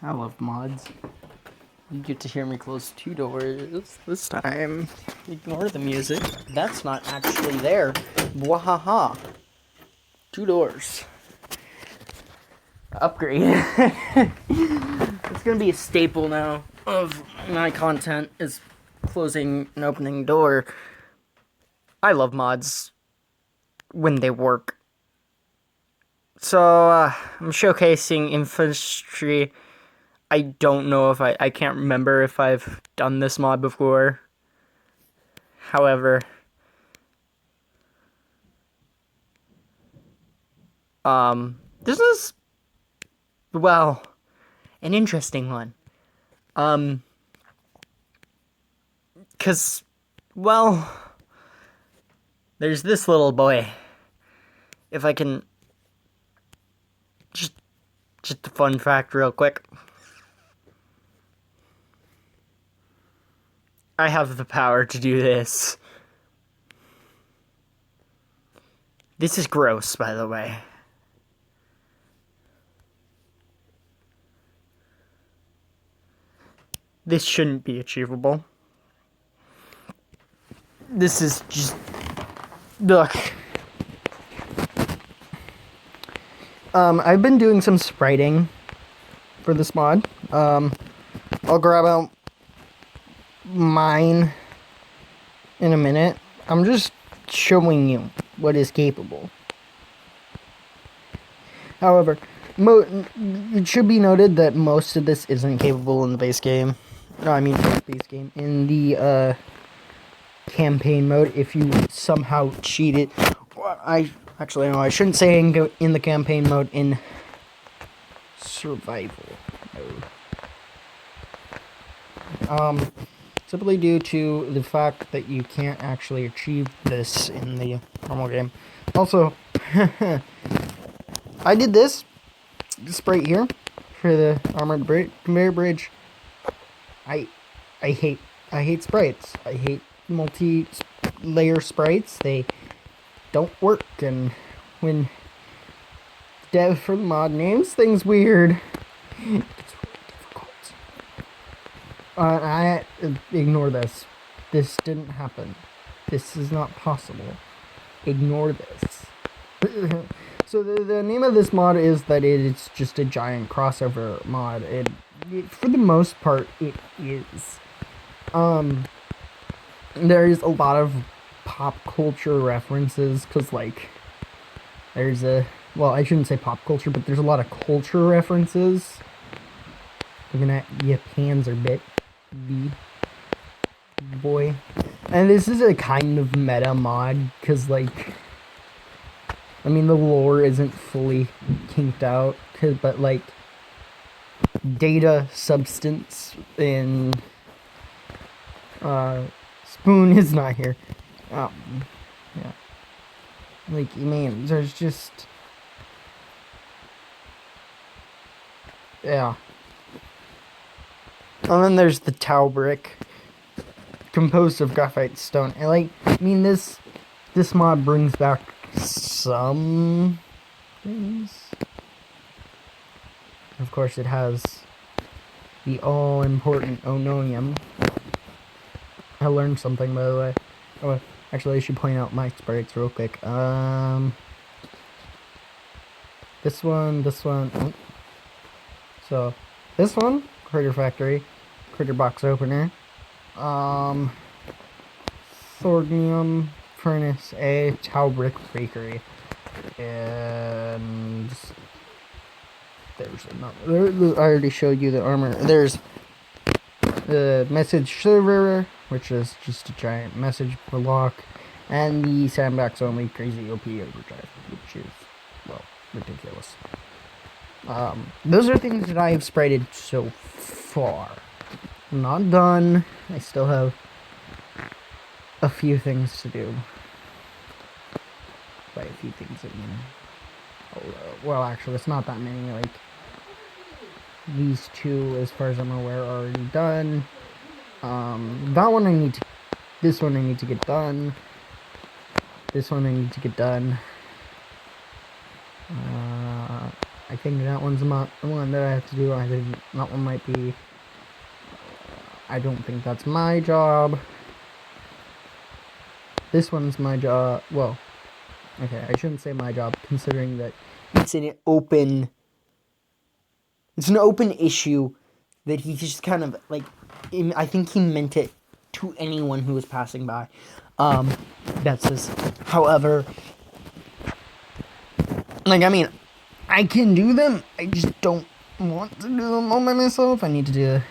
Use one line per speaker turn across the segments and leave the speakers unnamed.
I love mods. You get to hear me close 2 doors this time. Ignore the music. That's not actually there. Wahaha. 2 doors. Upgrade. It's gonna be a staple now of my content is closing and opening door. I love mods when they work. So, I'm showcasing Infnitodustdy. I don't know if I can't remember if I've done this mod before. However, this is, well, an interesting one. Cause, well, there's this little boy. If I can, just a fun fact real quick. I have the power to do this. This is gross, by the way. This shouldn't be achievable. This is just... Ugh. I've been doing some spriting for this mod. I'll grab out mine in a minute. I'm just showing you what is capable. However, it should be noted that most of this isn't capable in the base game. No, I mean base game. In the campaign mode, if you somehow cheat it. Actually, no, I shouldn't say in the campaign mode, in survival mode. Simply due to the fact that you can't actually achieve this in the normal game. Also, I did this right here for the armored conveyor bridge. I hate sprites. I hate multi-layer sprites. They don't work, and when dev for the mod names things weird, it's really difficult. I ignore this. This didn't happen. This is not possible. Ignore this. So the name of this mod is that it's just a giant crossover mod. It for the most part, it is. There is a lot of pop culture references, because, like, there's well, I shouldn't say pop culture, but there's a lot of culture references. Looking at your hands are bit, boy. And this is a kind of meta mod, because, like, I mean, the lore isn't fully kinked out, but, like, data, substance, and Spoon is not here. Yeah. Like, man, there's just... Yeah. And then there's the Tau brick, composed of graphite stone. And, like, I mean, this mod brings back some things. Of course, it has the all-important ononium. I learned something, by the way. Oh, actually, I should point out my sprites real quick. This one. Oh. So, this one, Critter Factory, Critter Box Opener. Thornium Furnace A, Tau Brick Bakery. And there's another. I already showed you the armor. There's the message server, which is just a giant message block, and the sandbox only crazy OP overdrive, which is, well, ridiculous. Those are things that I have sprited so far. I'm not done. I still have a few things to do. By a few things, I mean, well, actually, it's not that many. Like, these two, as far as I'm aware, are already done. That one I need to... This one I need to get done. This one I need to get done. I think that one's the one that I have to do. I think that one might be... I don't think that's my job. This one's my job. Well, okay, I shouldn't say my job, considering that it's an open issue that he just kind of, like, I think he meant it to anyone who was passing by. That's his. However, like, I mean, I can do them. I just don't want to do them all by myself. I need to do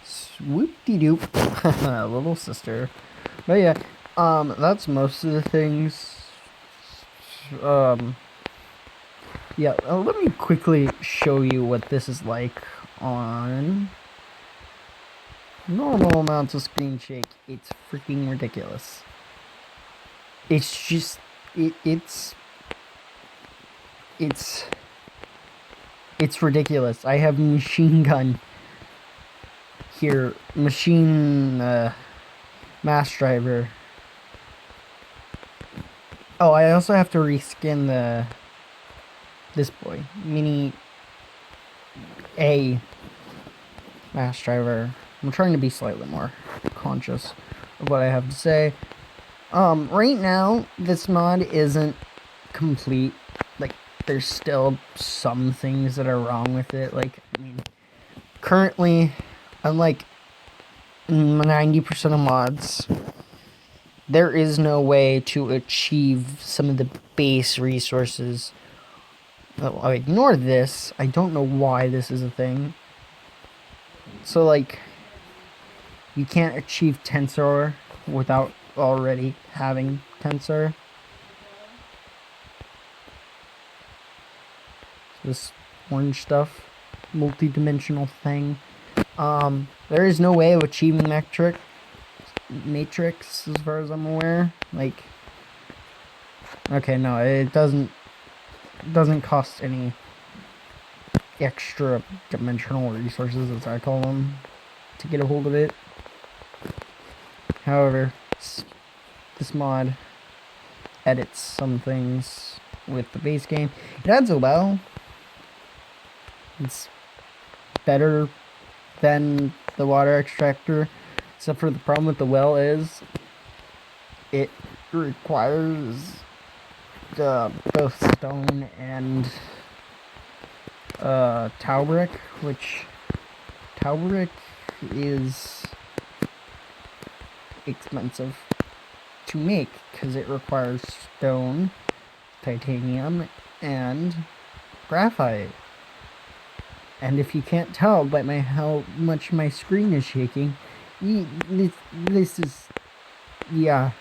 swoop-de-doop. Little sister. But yeah, that's most of the things. Yeah, let me quickly show you what this is like on normal amounts of screen shake. It's freaking ridiculous. It's just, it's ridiculous. I have machine gun here, machine mass driver. Oh, I also have to reskin this boy, mini A mass driver. I'm trying to be slightly more conscious of what I have to say. Right now, this mod isn't complete. Like, there's still some things that are wrong with it. Like, I mean, currently, unlike 90% of mods, there is no way to achieve some of the base resources. I'll ignore this. I don't know why this is a thing. So, like, you can't achieve Tensor without already having Tensor. This orange stuff, multi-dimensional thing. There is no way of achieving matrix as far as I'm aware. Like, okay, no, it doesn't cost any extra dimensional resources, as I call them, to get a hold of it. However, this mod edits some things with the base game. It adds a well. It's better than the water extractor, except for the problem with the well is it requires both stone and tau brick, which tau brick is expensive to make because it requires stone, titanium, and graphite. And if you can't tell by how much my screen is shaking, this is, yeah.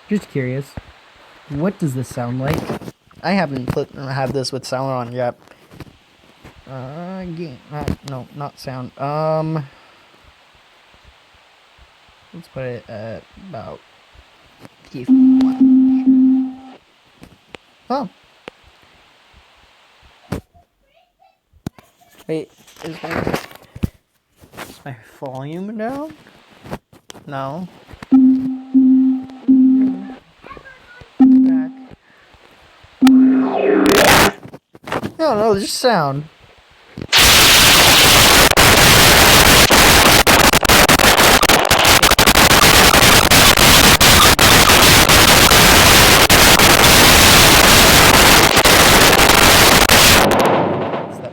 Just curious, what does this sound like? I haven't had this with sound on yet. Game, no, not sound. Let's put it at about 1. Oh. Wait, is my volume down? No. Back. No, just sound.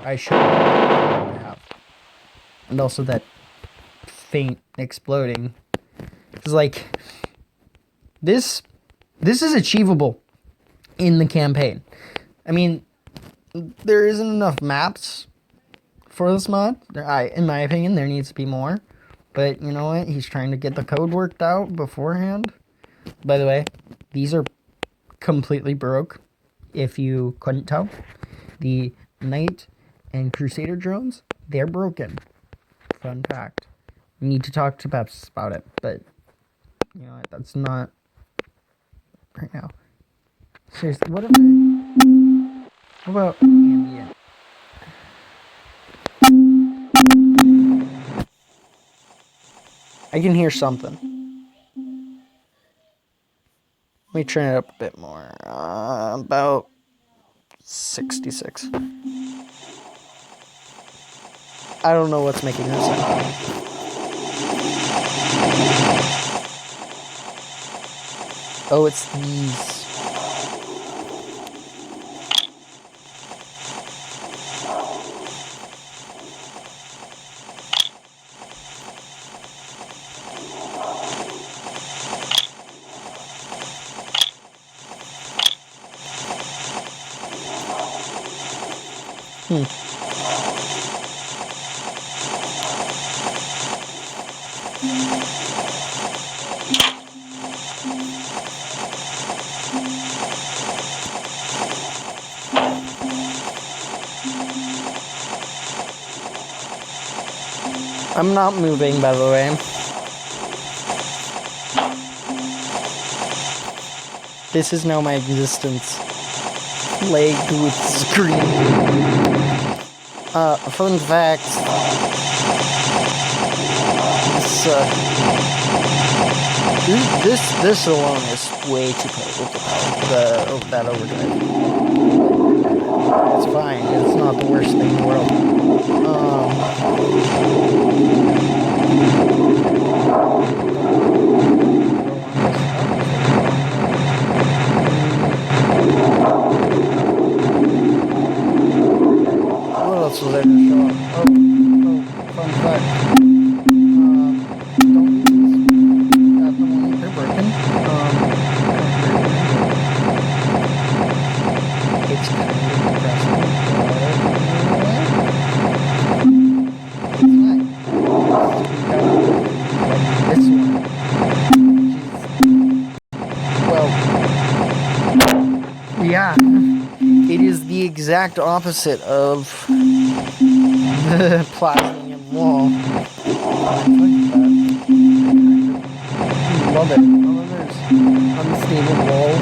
I should have. And also that faint exploding. Because, like, this is achievable in the campaign. I mean, there isn't enough maps for this mod. In my opinion, there needs to be more. But you know what? He's trying to get the code worked out beforehand. By the way, these are completely broke. If you couldn't tell, the Knight and Crusader drones, they're broken. Fun fact. We need to talk to Peps about it, but you know what? That's not right now. Seriously, what about ambient? I can hear something. me turn it up a bit more. About 66. I don't know what's making that sound. Oh, it's these. I'm not moving, by the way. This is now my existence. Plagued with screaming. Fun fact. This alone is way too overpowered. That overdrive. It's fine. It's not the worst thing in the world. What else was there to show up? Oh, fun fact. Don't use these at the moment. They're broken. It's kind of depressing. This one, well, yeah, it is the exact opposite of the plasmium wall. Love it. Although there's unstable wall,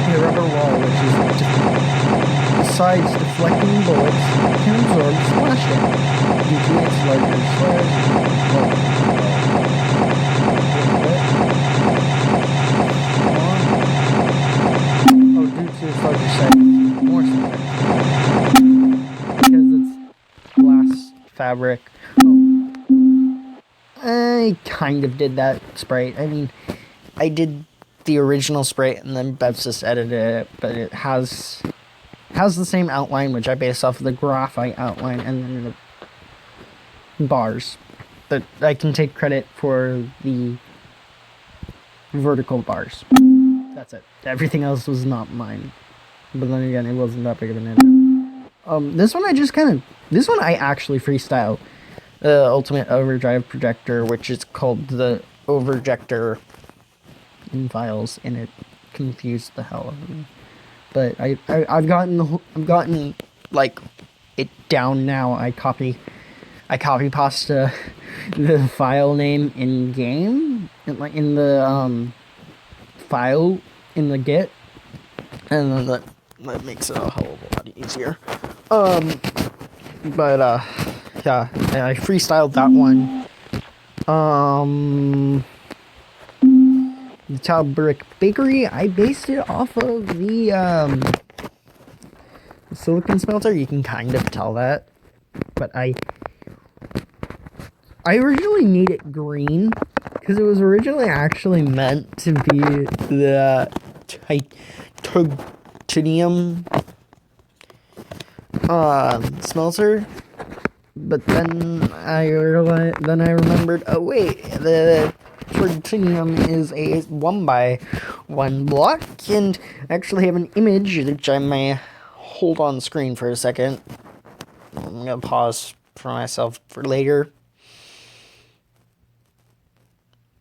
the rubber wall, which is besides deflecting bullets, can absorb splash damage due to its larger size. Due to its larger size, more splash because it's glass fabric. I kind of did that sprite. I mean, I did the original sprite and then Bev's just edited it, but it has the same outline, which I based off of the graphite outline, and then the bars. But I can take credit for the vertical bars. That's it. Everything else was not mine. But then again, it wasn't that big of an edit. This one I actually freestyle. The Ultimate Overdrive Projector, which is called the Overjector in files, and it confused the hell out of me. But I've gotten like it down now. I copy pasta the file name in game in the file in the Git, and then that makes it a hell of a lot easier. Yeah, I freestyled that one. The Talbrick Bakery, I based it off of the silicon smelter. You can kind of tell that, but I originally made it green because it was originally actually meant to be the titanium smelter. But then I remembered, oh wait, the titanium is a 1x1 block, and I actually have an image which I may hold on screen for a second. I'm gonna pause for myself for later.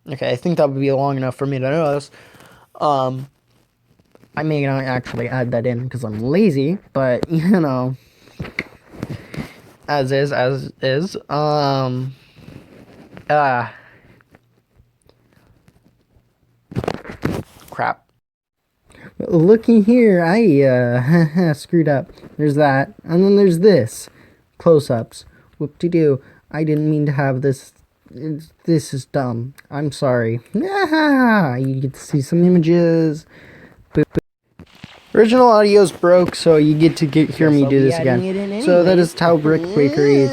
Okay, I think that would be long enough for me to notice. I may not actually add that in because I'm lazy, but you know. As is. Crap. Looky here, I screwed up. There's that, and then there's this. Close-ups. Whoop-de-doo. I didn't mean to have this this is dumb. I'm sorry. You get to see some images. Original audio's broke, so you get to hear me do this again. So that is Tau Brick Bakery.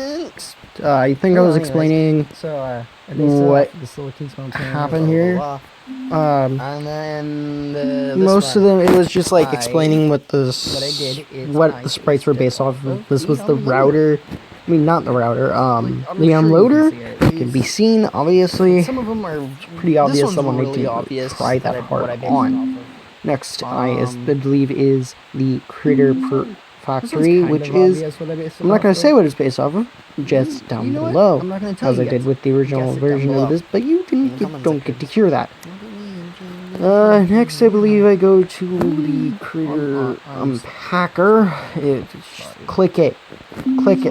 I think I was explaining what happened here.
And then
Most of them, it was just like explaining what the sprites were based off of. This was the router. I mean, not the router. The unloader can be seen. Obviously,
some of them are
pretty obvious. Someone
really
need
obvious.
to try that hard on. Next, I believe is the Critter Factory, which is, I'm not going to say what it's based off of, just down below, as I did with the original version of this, but you don't get to hear that. Next, I believe I go to the Critter Unpacker. Click it,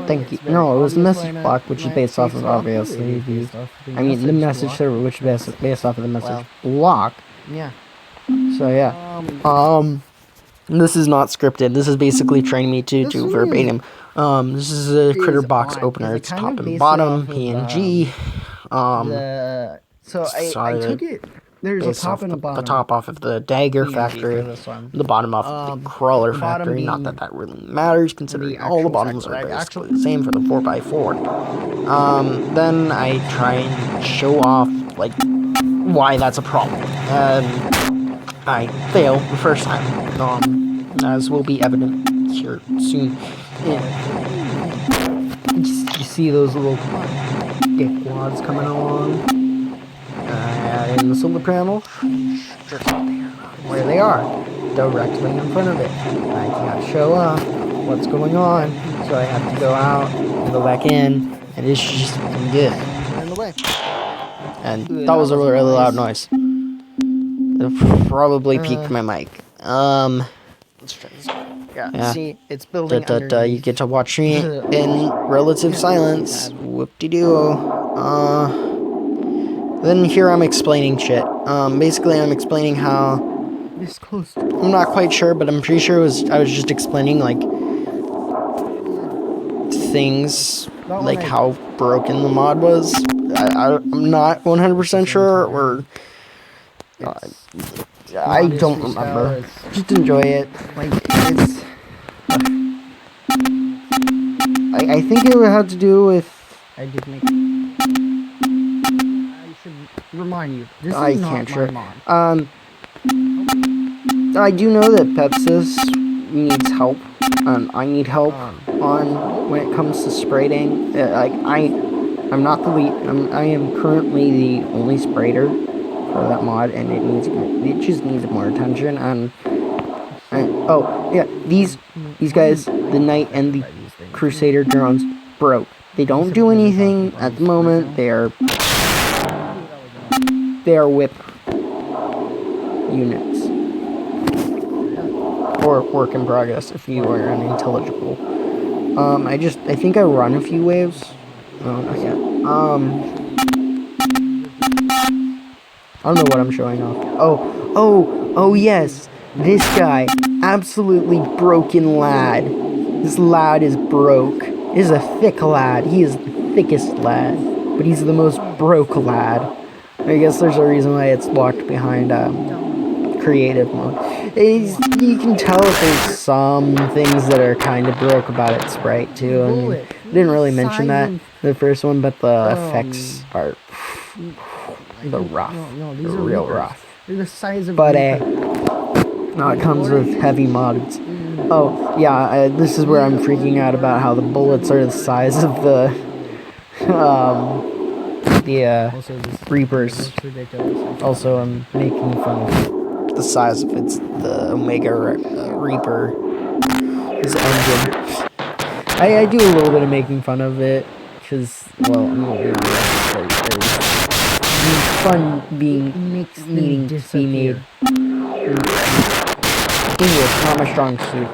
thank you. No, it was the message block, which is based off of, obviously, the message server, which is based off of the message block.
Yeah.
So yeah, this is not scripted. This is basically training me to do verbatim. This is a Critter box opener. It's top and bottom, PNG.
So I took it. There's a top and a bottom.
The top off of the Dagger Factory, the bottom off of the Crawler Factory. Not that that really matters, considering all the bottoms are basically the same for the 4x4. Then I try and show off like why that's a problem. I fail the first time, as will be evident here soon. You see those little dickwads coming along? In the solar panel, where they are, directly in front of it. I can't show up what's going on, so I have to go out and go back in, and it's just good. And that was a really loud noise. It probably peaked my mic.
Let's try this. Yeah. See, it's building underneath.
You get to watch me in relative silence. Whoop-de-doo. Then here I'm explaining shit. Basically I'm explaining how...
This close.
I'm not quite sure, but I'm pretty sure I was just explaining, like, things, like how broken the mod was. I'm not 100% sure, or... I don't remember. Just enjoy it. Like, it's... I think it had to do with...
I should remind you. This
I
is not
can't
my
sure.
mod.
I do know that Pepsis needs help, and I need help on when it comes to sprayding. I'm not the lead. I am currently the only sprayer for that mod, and it just needs more attention. And oh yeah, these guys, the Knight and the Crusader drones, broke. They don't do anything at the moment. They are whip units, or work in progress if you are unintelligible. I think I run a few waves. Oh, not yet. I don't know what I'm showing off. Oh yes, this guy, absolutely broken lad. This lad is broke. This is a thick lad. He is the thickest lad, but he's the most broke lad. I guess there's a reason why it's locked behind creative mode. You can tell that there's some things that are kind of broke about its sprite too. I mean, I didn't really mention that in the first one, but the effects are rough. They're real rough.
They're the size of.
But no, it comes with heavy mods. Oh yeah, this is where I'm freaking out about how the bullets are the size of the Reapers. Also, I'm making fun of the size of the Omega Reaper. His engine. I do a little bit of making fun of it, because, well, I'm not really it's fun needing to be made. It's not my strong suit.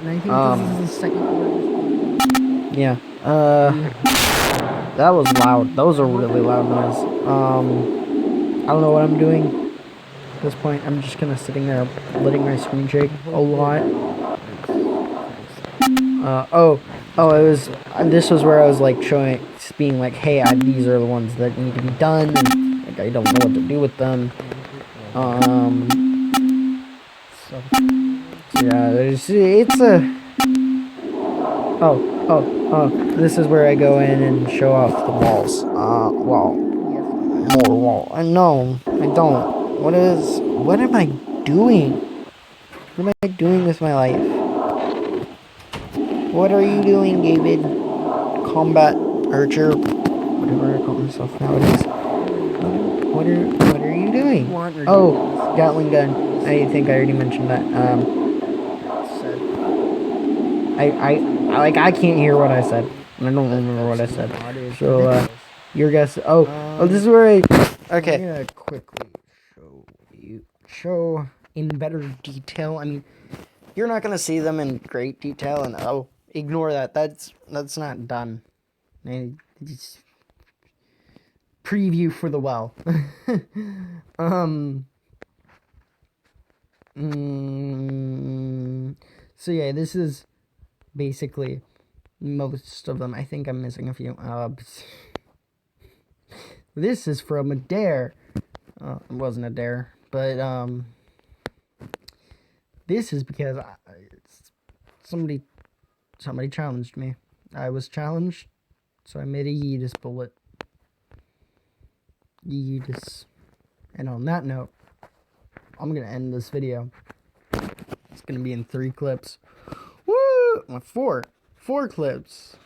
And I think this is the second one.
Yeah. That was loud. That was a really loud noise. I don't know what I'm doing at this point. I'm just kind of sitting there letting my screen shake a lot. This was where I was like just being like, hey, these are the ones that need to be done, and like I don't know what to do with them. So yeah, it's a this is where I go in and show off the walls. Well, more wall. No, I don't. What am I doing? What am I doing with my life? What are you doing, David? Combat archer, whatever I call myself nowadays. What are you doing? Oh, Gatling gun. I think I already mentioned that. I can't hear what I said. I don't remember what I said. So your guess. Oh, this is where I. Okay. I'm gonna quickly show in better detail. I mean, you're not gonna see them in great detail, and ignore that. That's not done. It's preview for the well. So yeah, this is basically most of them. I think I'm missing a few. This is from a dare. It wasn't a dare, but this is because somebody challenged me. I was challenged, so I made a Yeetus bullet. Yeetus. And on that note, I'm gonna end this video. It's gonna be in 3 clips. Woo! 4 clips.